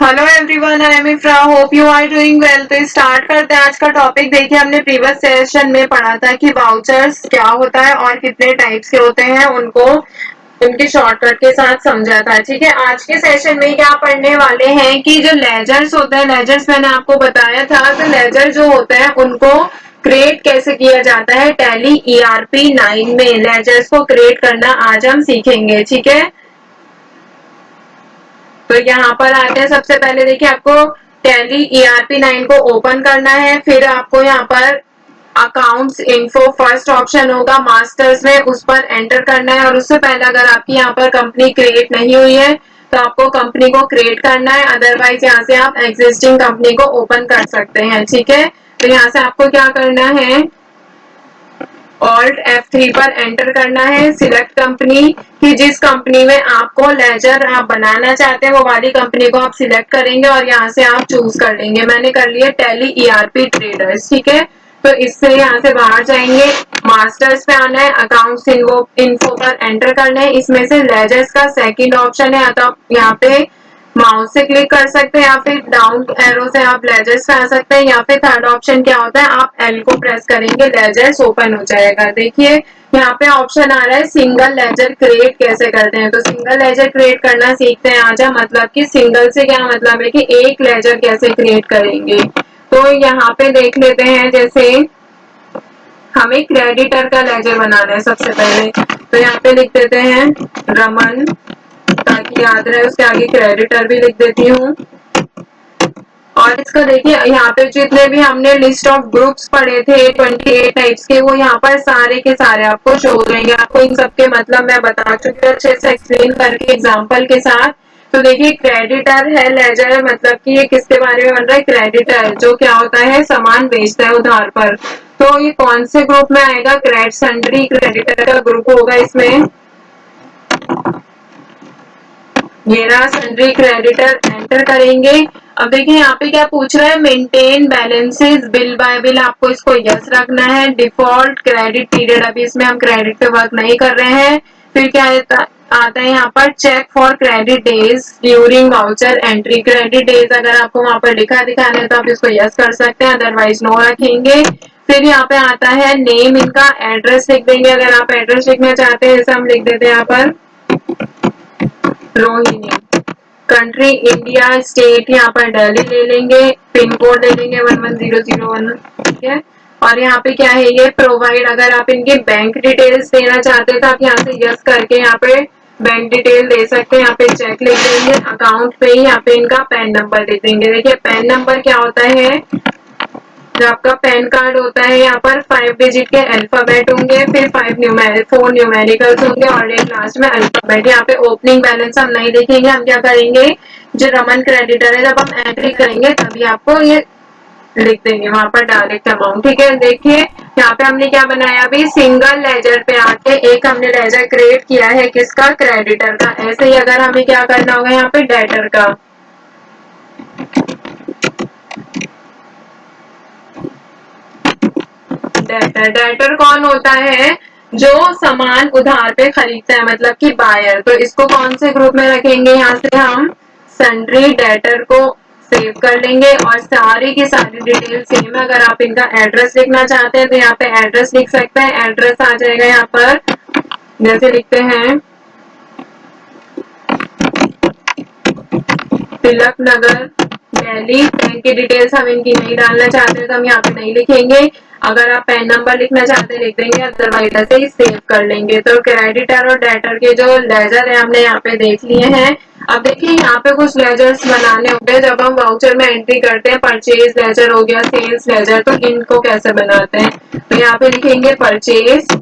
Hello everyone, I am Ifra, hope you are doing well. तो start करते हैं आज का टॉपिक। देखिए, हमने प्रीवियस सेशन में पढ़ा था कि वाउचर्स क्या होता है और कितने टाइप्स के होते हैं, उनको उनके शॉर्टकट के साथ समझा था। ठीक है, आज के सेशन में क्या पढ़ने वाले हैं कि जो लेजर्स होते हैं, लेजर्स मैंने आपको बताया था, तो लेजर जो होते हैं उनको क्रिएट कैसे किया जाता है टैली ERP 9 में। लेजर्स को क्रिएट करना आज हम सीखेंगे। ठीक है, तो यहाँ पर आते हैं। सबसे पहले देखिए, आपको टैली ERP 9 को ओपन करना है। फिर आपको यहाँ पर अकाउंट्स इन्फो फर्स्ट ऑप्शन होगा मास्टर्स में, उस पर एंटर करना है। और उससे पहले अगर आपकी यहाँ पर कंपनी क्रिएट नहीं हुई है तो आपको कंपनी को क्रिएट करना है, अदरवाइज यहाँ से आप एग्जिस्टिंग कंपनी को ओपन कर सकते हैं। ठीक है, तो यहाँ से आपको क्या करना है, Alt F3 पर एंटर करना है। सिलेक्ट कंपनी कि जिस कंपनी में आपको लेजर आप बनाना चाहते हैं वो वाली कंपनी को आप सिलेक्ट करेंगे और यहाँ से आप चूज कर लेंगे। मैंने कर लिया टैली ERP ट्रेडर्स। ठीक है, तो इससे यहाँ से बाहर जाएंगे, मास्टर्स पे आना है, अकाउंट्स इन्फो पर एंटर करना है। इसमें से लेजर्स का सेकंड ऑप्शन है, तो आप यहाँ पे माउस से क्लिक कर सकते हैं या फिर डाउन एरो से आप लेजर्स पे आ सकते हैं, या फिर थर्ड ऑप्शन क्या होता है, आप एल को प्रेस करेंगे, लेजर्स ओपन हो जाएगा। देखिए यहाँ पे ऑप्शन आ रहा है सिंगल लेजर क्रिएट कैसे करते हैं। तो सिंगल लेजर क्रिएट करना सीखते हैं आज हम। मतलब कि सिंगल से क्या मतलब है कि एक लेजर कैसे क्रिएट करेंगे। तो यहाँ पे देख लेते हैं, जैसे हमें क्रेडिटर का लेजर बनाना है सबसे पहले, तो यहाँ पे लिख देते हैं रमन, ताकि याद रहे। उसके आगे क्रेडिटर भी लिख देती हूँ। और इसका देखिए यहाँ पे जितने भी हमने लिस्ट ऑफ ग्रुप्स पढ़े थे 28 टाइप्स के, वो यहाँ पर सारे के सारे आपको शो हो जाएंगे। आपको इन सबके मतलब मैं बता चुकी हूँ अच्छे से एक्सप्लेन करके एग्जांपल के साथ। तो देखिए, क्रेडिटर है लेजर, मतलब कि ये किसके बारे में बन रहा है, क्रेडिटर जो क्या होता है, सामान बेचता है उधार पर। तो ये कौन से ग्रुप में आएगा, क्रेडिट सन्ड्री क्रेडिटर का ग्रुप होगा इसमें। ये रहा सन्ड्री क्रेडिटर, एंटर करेंगे। अब देखिए यहाँ पे क्या पूछ रहा है, maintain balances bill bye bill, आपको इसको यस रखना है। डिफॉल्ट क्रेडिट पीरियड, अभी इसमें हम क्रेडिट पे वर्क नहीं कर रहे हैं। फिर क्या आता है यहाँ पर, check for credit days during voucher entry. Credit days अगर आपको वहां पर लिखा दिखाना है तो आप इसको यस कर सकते हैं, अदरवाइज नो रखेंगे। फिर यहाँ पे आता है नेम, इनका एड्रेस लिख देंगे। अगर आप एड्रेस लिखना चाहते हैं जैसे हम लिख देते हैं यहाँ पर रोहिणी, कंट्री इंडिया, स्टेट यहाँ पर दिल्ली ले लेंगे, पिन कोड ले लेंगे 11001। ठीक है, और यहाँ पे क्या है, ये प्रोवाइड, अगर आप इनके बैंक डिटेल्स देना चाहते हैं तो आप यहाँ से यस करके यहाँ पे बैंक डिटेल दे सकते हैं। यहाँ पे चेक लिख देंगे, अकाउंट पे ही यहाँ पे इनका पैन नंबर लिख देंगे। देखिए पैन नंबर क्या होता है, जो आपका पैन कार्ड होता है यहाँ पर 5 डिजिट के अल्फाबेट होंगे, फिर 4 न्यूमेरिकल्स होंगे और एक लास्ट में अल्फाबेट। यहाँ पे ओपनिंग बैलेंस हम नहीं देखेंगे, हम क्या करेंगे, जो रमन क्रेडिटर है जब हम एंट्री करेंगे तभी आपको ये लिख देंगे वहां पर डायरेक्ट अमाउंट। ठीक है, देखिए यहाँ पे हमने क्या बनाया, अभी सिंगल लेजर पे आके एक हमने लेजर क्रिएट किया है, किसका, क्रेडिटर का। ऐसे ही अगर हमें क्या करना होगा यहाँ पे डेटर का, डेटर कौन होता है, जो सामान उधार पे खरीदता है, मतलब कि बायर। तो इसको कौन से ग्रुप में रखेंगे, यहाँ से हम सन्ड्री डेटर को सेव कर लेंगे और सारी की सारी डिटेल सेम है। अगर आप इनका एड्रेस लिखना चाहते हैं तो यहाँ पे एड्रेस लिख सकते हैं। एड्रेस आ जाएगा यहाँ पर, जैसे लिखते हैं तिलक नगर दिल्ली। बैंक की डिटेल्स हम इनकी नहीं डालना चाहते तो हम यहाँ पे नहीं लिखेंगे। अगर आप पैन नंबर लिखना चाहते हैं लिख देंगे, अदरवाइज ऐसे ही सेव कर लेंगे। तो क्रेडिटर और डेटर के जो लेजर है हमने यहाँ पे देख लिए हैं। अब देखिए यहाँ पे कुछ लेजर्स बनाने होंगे जब हम वाउचर में एंट्री करते हैं। परचेज लेजर हो गया, सेल्स लेजर, तो इनको कैसे बनाते हैं, तो यहाँ पे लिखेंगे परचेज।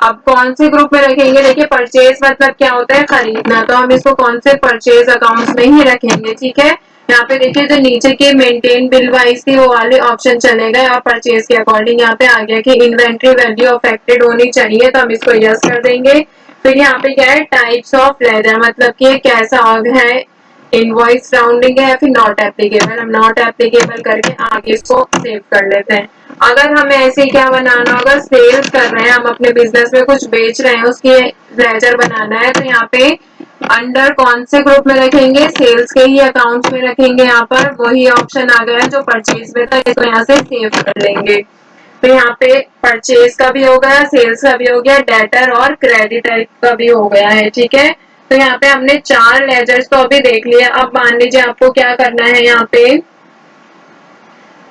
अब कौन से ग्रुप में रखेंगे, देखिए परचेज मतलब क्या होता है, खरीदना, तो हम इसको कौन से परचेज अकाउंट्स में ही रखेंगे। ठीक है, यहाँ पे देखिए जो नीचे के मेंटेन बिल वाइज थी वो वाले ऑप्शन चले गए और परचेज के अकॉर्डिंग यहाँ पे आ गया कि इन्वेंट्री वैल्यू अफेक्टेड होनी चाहिए, तो हम इसको यस कर देंगे। फिर यहाँ पे क्या है, टाइप्स ऑफ लेजर, मतलब कि कैसा है, इनवॉइस राउंडिंग है या फिर नॉट एप्लीकेबल। हम नॉट एप्लीकेबल करके आगे इसको सेव कर लेते हैं। अगर हमें ऐसे क्या बनाना होगा, सेल्स कर रहे हैं हम, अपने बिजनेस में कुछ बेच रहे हैं, उसकी लेजर बनाना है, तो यहाँ पे अंडर कौन से ग्रुप में रखेंगे, सेल्स के ही अकाउंट में रखेंगे। यहाँ पर वही ऑप्शन आ गया जो परचेज में था, इसको यहाँ से सेव कर लेंगे। तो यहाँ पे परचेज का भी हो गया, सेल्स का भी हो गया, डेटर और क्रेडिटर का भी हो गया है। ठीक है, तो यहाँ पे हमने 4 लेजर्स तो अभी देख लिया। अब मान लीजिए आपको क्या करना है, यहाँ पे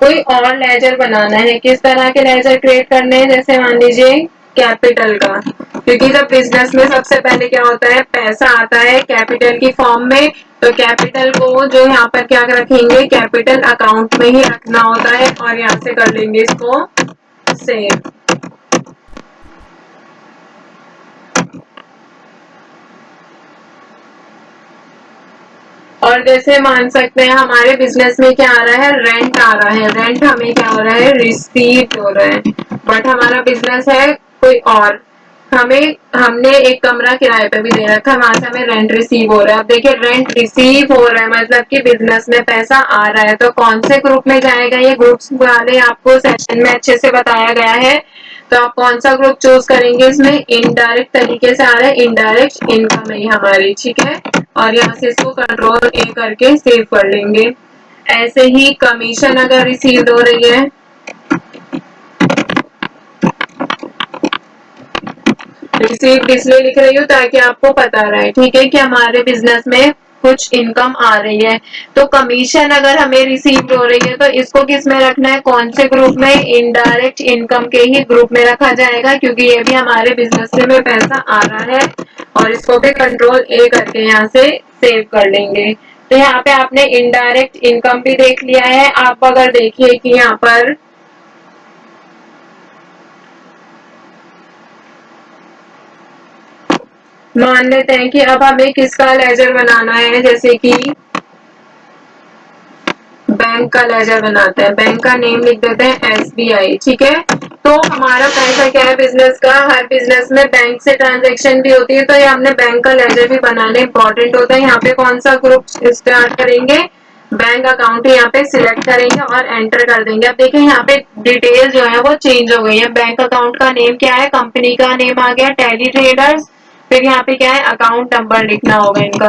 कोई और लेजर बनाना है। किस तरह के लेजर क्रिएट करने हैं, जैसे मान लीजिए कैपिटल का, क्योंकि जब बिजनेस में सबसे पहले क्या होता है, पैसा आता है कैपिटल की फॉर्म में। तो कैपिटल को जो यहाँ पर क्या रखेंगे, कैपिटल अकाउंट में ही रखना होता है, और यहाँ से कर लेंगे इसको सेव। और जैसे मान सकते हैं हमारे बिजनेस में क्या आ रहा है, रेंट आ रहा है। रेंट हमें क्या हो रहा है, रिसीव हो रहा है, बट हमारा बिजनेस है कोई और। हमने एक कमरा किराए पे भी दे रखा है, वहां से हमें रेंट रिसीव हो रहा है। अब देखिए रेंट रिसीव हो रहा है मतलब कि बिजनेस में पैसा आ रहा है। तो कौन से ग्रुप में जाएगा, ये ग्रुप्स वाले आपको सेशन में अच्छे से बताया गया है। तो आप कौन सा ग्रुप चूज करेंगे, इसमें इनडायरेक्ट तरीके से आ रहा है, इनडायरेक्ट इनकम है हमारी। ठीक है, और यहाँ से इसको कंट्रोल ए करके सेव कर लेंगे। ऐसे ही कमीशन अगर रिसीव हो रही है, रिसीव इसलिए लिख रही हूँ ताकि आपको पता रहे, ठीक है, कि हमारे बिजनेस में कुछ इनकम आ रही है। तो कमीशन अगर हमें रिसीव हो रही है तो इसको किस में रखना है, कौन से ग्रुप में, इनडायरेक्ट इनकम के ही ग्रुप में रखा जाएगा, क्योंकि ये भी हमारे बिजनेस में पैसा आ रहा है। और इसको भी कंट्रोल ए करके यहाँ से सेव कर लेंगे। तो यहाँ पे आपने इनडायरेक्ट इनकम भी देख लिया है। आप अगर देखिए कि यहाँ पर मान लेते हैं कि अब हमें किसका लेजर बनाना है, जैसे कि बैंक का लेजर बनाते हैं। बैंक का नेम लिख देते हैं एसबीआई। ठीक है, तो हमारा पैसा क्या है बिजनेस का, हर बिजनेस में बैंक से ट्रांजेक्शन भी होती है, तो ये हमने बैंक का लेजर भी बनाना इंपॉर्टेंट होता है। यहाँ पे कौन सा ग्रुप स्टार्ट करेंगे, बैंक अकाउंट यहाँ पे सिलेक्ट करेंगे और एंटर कर देंगे। अब देखिए यहाँ पे डिटेल जो है वो चेंज हो गई है। बैंक अकाउंट का नेम क्या है, कंपनी का नेम आ गया टेली ट्रेडर्स। फिर यहाँ पे क्या है, अकाउंट नंबर लिखना होगा इनका।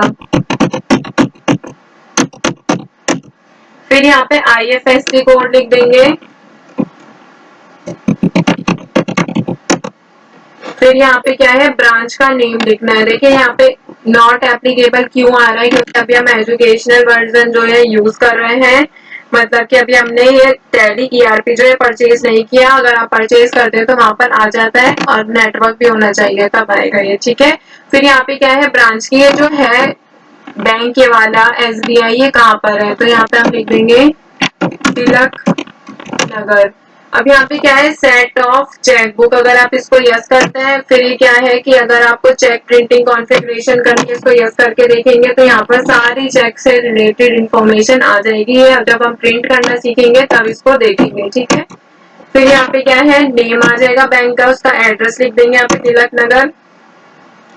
फिर यहाँ पे आईएफएससी कोड लिख देंगे। फिर यहाँ पे क्या है, ब्रांच का नेम लिखना है। देखिए यहाँ पे नॉट एप्लीकेबल क्यों आ रहा है, क्योंकि अभी हम एजुकेशनल वर्जन जो है यूज कर रहे हैं। मतलब कि अभी हमने ये टैली ईआरपी जो है परचेज नहीं किया। अगर आप परचेज करते हैं तो वहां पर आ जाता है, और नेटवर्क भी होना चाहिए तब आएगा ये। ठीक है, फिर यहाँ पे क्या है, ब्रांच की ये जो है बैंक ये वाला एसबीआई, ये कहाँ पर है, तो यहाँ पे हम लिख देंगे तिलक नगर। अब यहाँ पे क्या है, सेट ऑफ चेक बुक, अगर आप इसको यस करते हैं। फिर ये क्या है कि अगर आपको चेक प्रिंटिंग कॉन्फ़िगरेशन करनी है, इसको यस करके देखेंगे तो यहाँ पर सारी चेक से रिलेटेड इंफॉर्मेशन आ जाएगी। ये जब हम प्रिंट करना सीखेंगे तब इसको देखेंगे। ठीक है, फिर यहाँ पे क्या है, नेम आ जाएगा बैंक का, उसका एड्रेस लिख देंगे यहाँ पे Tilak Nagar,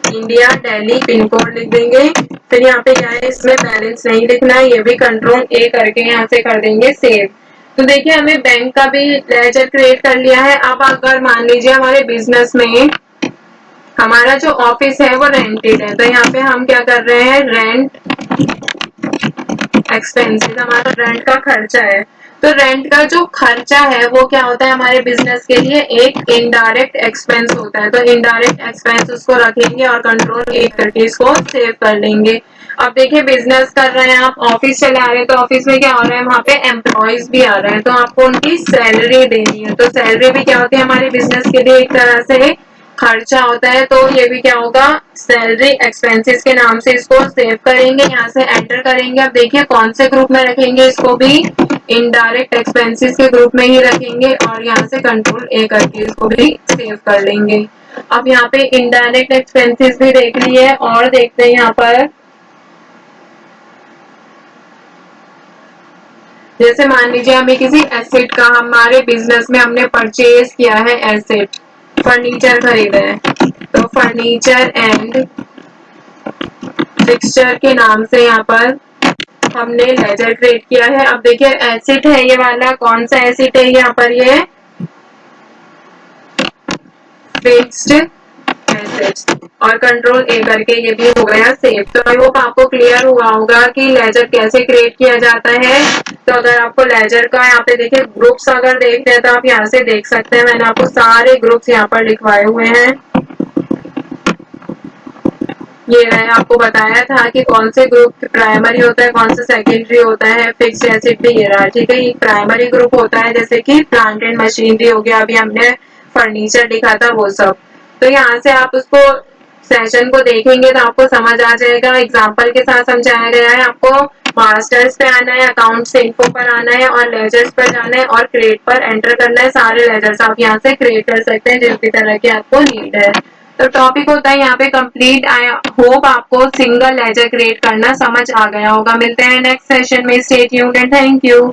India, Delhi, pin code लिख देंगे। फिर यहाँ पे क्या है, इसमें बैलेंस नहीं लिखना है, ये भी कंट्रोल ए करके यहाँ से कर देंगे सेव। तो देखिए हमने बैंक का भी लेजर क्रिएट कर लिया है। अब अगर मान लीजिए हमारे बिजनेस में हमारा जो ऑफिस है वो रेंटेड है, तो यहाँ पे हम क्या कर रहे हैं, रेंट एक्सपेंसेस, हमारा रेंट का खर्चा है। तो रेंट का जो खर्चा है वो क्या होता है, हमारे बिजनेस के लिए एक इनडायरेक्ट एक्सपेंस होता है। तो इनडायरेक्ट एक्सपेंस उसको रखेंगे और कंट्रोल ए करके इसको सेव कर लेंगे। अब देखिए बिजनेस कर रहे हैं आप, ऑफिस चला रहे हैं, तो ऑफिस में क्या हो रहा है, वहां पे एम्प्लॉयज भी आ रहे हैं, तो आपको उनकी सैलरी देनी है। तो सैलरी भी क्या होती है, हमारे बिजनेस के लिए एक तरह से खर्चा होता है। तो ये भी क्या होगा, सैलरी एक्सपेंसेस के नाम से इसको सेव करेंगे, यहाँ से एंटर करेंगे। अब देखिए कौन से ग्रुप में रखेंगे, इसको भी इनडायरेक्ट एक्सपेंसेस के ग्रुप में ही रखेंगे, और यहाँ से कंट्रोल ए करके इसको भी सेव कर लेंगे। अब यहाँ पे इनडायरेक्ट एक्सपेंसेस भी देख लिए, और देखते हैं यहाँ पर जैसे मान लीजिए हमें किसी एसेट का, हमारे बिजनेस में हमने परचेज किया है एसेट, फर्नीचर खरीदा है, तो फर्नीचर एंड फिक्सचर के नाम से यहाँ पर हमने लेजर क्रिएट किया है। अब देखिए एसेट है ये वाला, कौन सा एसेट है यहाँ पर, ये फिक्स्ड एसेट्स और कंट्रोल ए करके ये भी हो गया सेव। तो आई होप आपको क्लियर हुआ होगा कि लेजर कैसे क्रिएट किया जाता है। तो अगर आपको लेजर का यहाँ पे देखिए ग्रुप्स अगर देखते हैं तो आप यहाँ से देख सकते हैं, मैंने आपको सारे ग्रुप्स यहाँ पर लिखवाए हुए हैं। ये मैंने आपको बताया था कि कौन से ग्रुप प्राइमरी होता है, कौन सा सेकेंडरी होता है, फिक्स्ड एसिड भी ये रहा, ठीक है। एक प्राइमरी ग्रुप होता है जैसे कि प्लांट एंड मशीनरी हो गया, अभी हमने फर्नीचर लिखा था वो सब। तो यहाँ से आप उसको सेशन को देखेंगे तो आपको समझ आ जाएगा, एग्जाम्पल के साथ समझाया गया है। आपको मास्टर्स पे आना है, अकाउंट्स इन्फो पर आना है और लेजर्स पर जाना है और क्रिएट पर एंटर करना है। सारे लेजर्स आप यहाँ से क्रिएट कर सकते हैं जिस भी तरह के आपको नीड है। तो टॉपिक होता है यहाँ पे कंप्लीट। आई होप आपको सिंगल लेजर क्रिएट करना समझ आ गया होगा। मिलते हैं नेक्स्ट सेशन में, stay tuned and thank you.